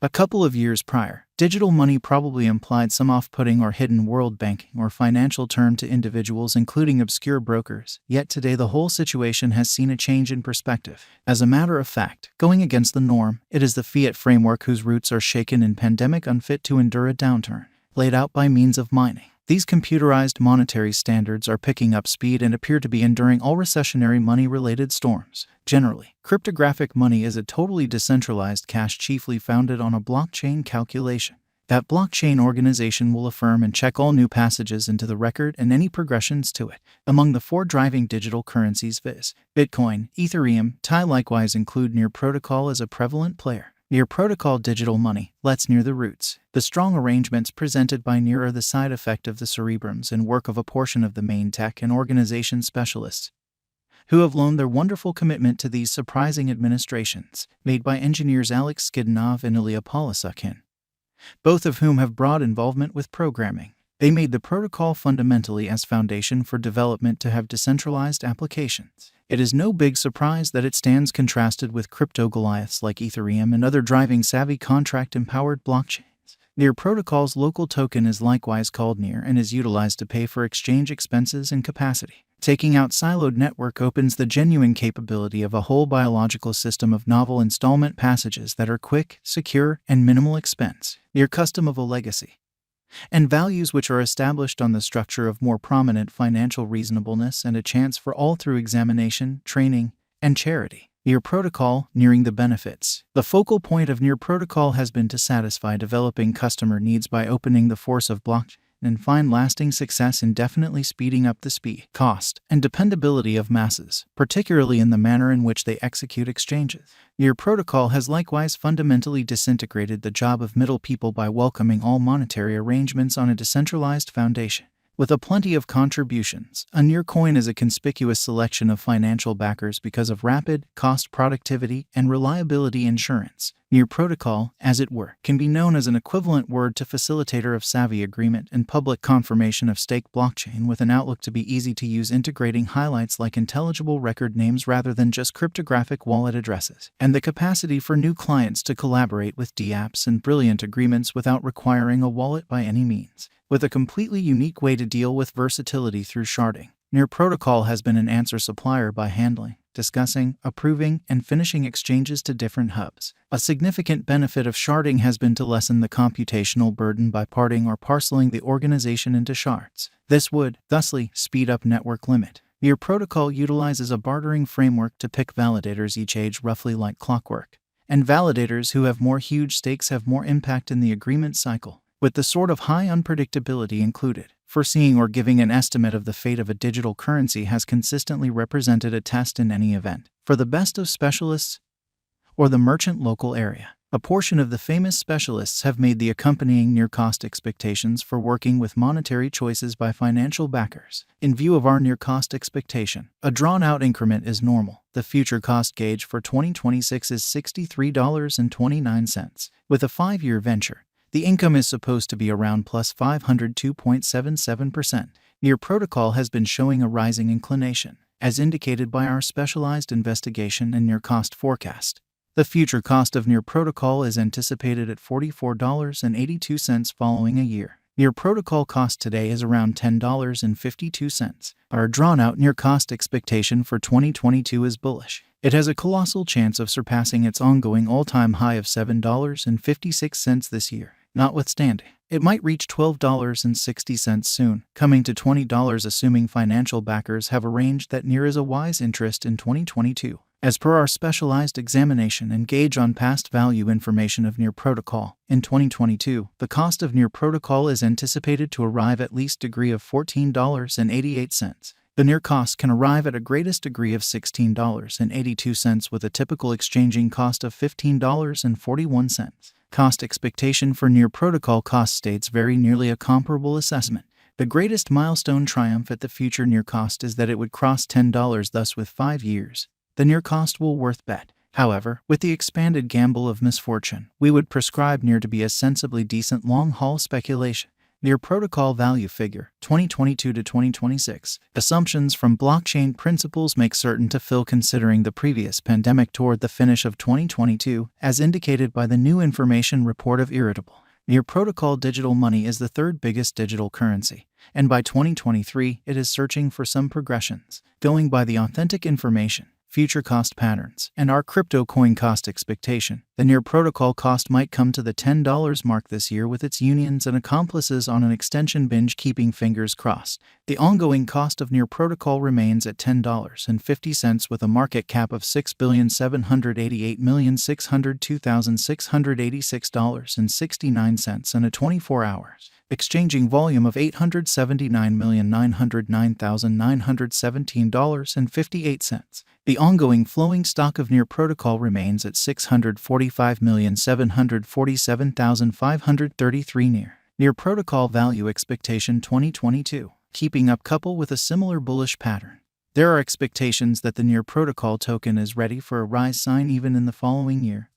A couple of years prior, digital money probably implied some off-putting or hidden world banking or financial term to individuals, including obscure brokers. Yet today the whole situation has seen a change in perspective. As a matter of fact, going against the norm, it is the fiat framework whose roots are shaken in pandemic unfit to endure a downturn, laid out by means of mining. These computerized monetary standards are picking up speed and appear to be enduring all recessionary money-related storms. Generally, cryptographic money is a totally decentralized cash chiefly founded on a blockchain calculation. That blockchain organization will affirm and check all new passages into the record and any progressions to it. Among the four driving digital currencies, viz. Bitcoin, Ethereum, TI likewise include Near Protocol as a prevalent player. Near Protocol digital money, let's near the roots. The strong arrangements presented by Near are the side effect of the cerebrums and work of a portion of the main tech and organization specialists, who have loaned their wonderful commitment to these surprising administrations, made by engineers Alex Skidnov and Ilya Polisukhin, both of whom have broad involvement with programming. They made the protocol fundamentally as foundation for development to have decentralized applications. It is no big surprise that it stands contrasted with crypto Goliaths like Ethereum and other driving savvy contract-empowered blockchains. Near Protocol's local token is likewise called Near and is utilized to pay for exchange expenses and capacity. Taking out siloed network opens the genuine capability of a whole biological system of novel installment passages that are quick, secure, and minimal expense. Near custom of a legacy and values which are established on the structure of more prominent financial reasonableness and a chance for all through examination, training, and charity. Near Protocol, nearing the benefits. The focal point of Near Protocol has been to satisfy developing customer needs by opening the force of blockchain and find lasting success in definitely speeding up the speed, cost, and dependability of masses, particularly in the manner in which they execute exchanges. Near Protocol has likewise fundamentally disintegrated the job of middle people by welcoming all monetary arrangements on a decentralized foundation. With a plenty of contributions, a Near coin is a conspicuous selection of financial backers because of rapid, cost productivity, and reliability insurance. Near Protocol, as it were, can be known as an equivalent word to facilitator of savvy agreement and public confirmation of stake blockchain with an outlook to be easy to use, integrating highlights like intelligible record names rather than just cryptographic wallet addresses, and the capacity for new clients to collaborate with dapps and brilliant agreements without requiring a wallet by any means. With a completely unique way to deal with versatility through sharding, Near Protocol has been an answer supplier by handling, discussing, approving, and finishing exchanges to different hubs. A significant benefit of sharding has been to lessen the computational burden by parting or parceling the organization into shards. This would, thusly, speed up network limit. Near Protocol utilizes a bartering framework to pick validators each age roughly like clockwork, and validators who have more huge stakes have more impact in the agreement cycle, with the sort of high unpredictability included. Foreseeing or giving an estimate of the fate of a digital currency has consistently represented a test in any event. For the best of specialists or the merchant local area, a portion of the famous specialists have made the accompanying near cost expectations for working with monetary choices by financial backers. In view of our near cost expectation, a drawn-out increment is normal. The future cost gauge for 2026 is $63.29. With a 5-year venture, the income is supposed to be around plus 502.77%. Near Protocol has been showing a rising inclination, as indicated by our specialized investigation and near cost forecast. The future cost of Near Protocol is anticipated at $44.82 following a year. Near Protocol cost today is around $10.52. Our drawn-out near cost expectation for 2022 is bullish. It has a colossal chance of surpassing its ongoing all-time high of $7.56 this year. Notwithstanding, it might reach $12.60 soon, coming to $20 assuming financial backers have arranged that Near is a wise interest in 2022. As per our specialized examination and gauge on past value information of Near Protocol, in 2022, the cost of Near Protocol is anticipated to arrive at least degree of $14.88. The near cost can arrive at a greatest degree of $16.82 with a typical exchanging cost of $15.41. Cost expectation for Near Protocol cost states very nearly a comparable assessment. The greatest milestone triumph at the future near cost is that it would cross $10, thus with 5 years. The near cost will worth bet. However, with the expanded gamble of misfortune, we would prescribe Near to be a sensibly decent long-haul speculation. Near protocol value figure 2022 to 2026. Assumptions from blockchain principles make certain to fill considering the previous pandemic toward the finish of 2022, as indicated by the new information report of Irritable. Near protocol digital money is the third biggest digital currency, and by 2023 it is searching for some progressions. Going by the authentic information, future cost patterns, and our crypto coin cost expectation, the near protocol cost might come to the $10 mark this year with its unions and accomplices on an extension binge, keeping fingers crossed. The ongoing cost of near protocol remains at $10.50 with a market cap of $6,788,602,686.69 and a 24 hours exchanging volume of $879,909,917.58. The ongoing flowing stock of near protocol remains at $645,747,533 near protocol value expectation 2022, keeping up couple with a similar bullish pattern. There are expectations that the near protocol token is ready for a rise sign even in the following year,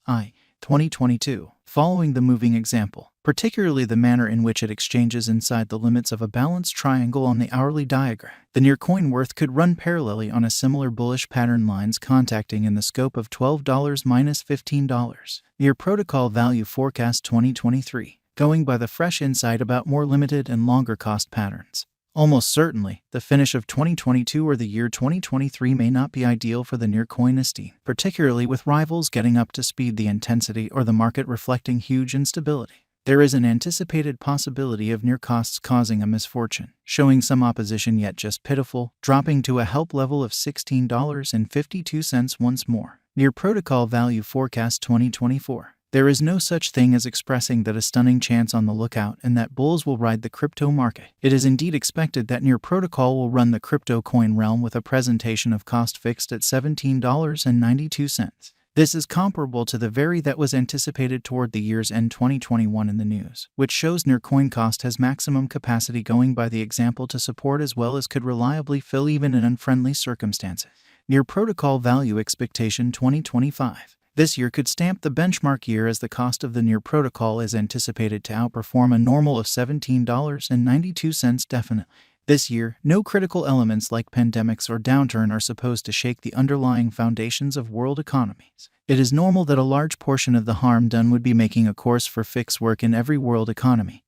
2022, following the moving example, particularly the manner in which it exchanges inside the limits of a balanced triangle on the hourly diagram. The near coin worth could run parallelly on a similar bullish pattern lines contacting in the scope of $12 minus $15. Near protocol value forecast 2023, going by the fresh insight about more limited and longer cost patterns. Almost certainly, the finish of 2022 or the year 2023 may not be ideal for the near coinistine, particularly with rivals getting up to speed, the intensity, or the market reflecting huge instability. There is an anticipated possibility of near costs causing a misfortune, showing some opposition yet just pitiful, dropping to a help level of $16.52 once more. Near protocol value forecast 2024. There is no such thing as expressing that a stunning chance on the lookout and that bulls will ride the crypto market. It is indeed expected that near protocol will run the crypto coin realm with a presentation of cost fixed at $17.92. This is comparable to the very that was anticipated toward the year's end 2021 in the news, which shows near coin cost has maximum capacity going by the example to support as well as could reliably fill even in unfriendly circumstances. Near protocol value expectation 2025. This year could stamp the benchmark year as the cost of the near protocol is anticipated to outperform a normal of $17.92 definitely. This year, no critical elements like pandemics or downturn are supposed to shake the underlying foundations of world economies. It is normal that a large portion of the harm done would be making a course for fix work in every world economy.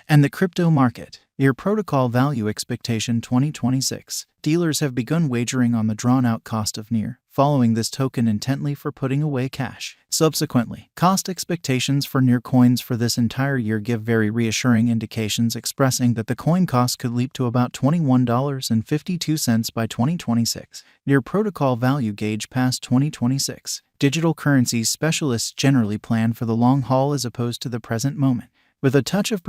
And the crypto market. Near protocol value expectation 2026. Dealers have begun wagering on the drawn-out cost of near, following this token intently for putting away cash. Subsequently, cost expectations for near coins for this entire year give very reassuring indications expressing that the coin cost could leap to about $21.52 by 2026. Near protocol value gauge past 2026. Digital currencies specialists generally plan for the long haul as opposed to the present moment, with a touch of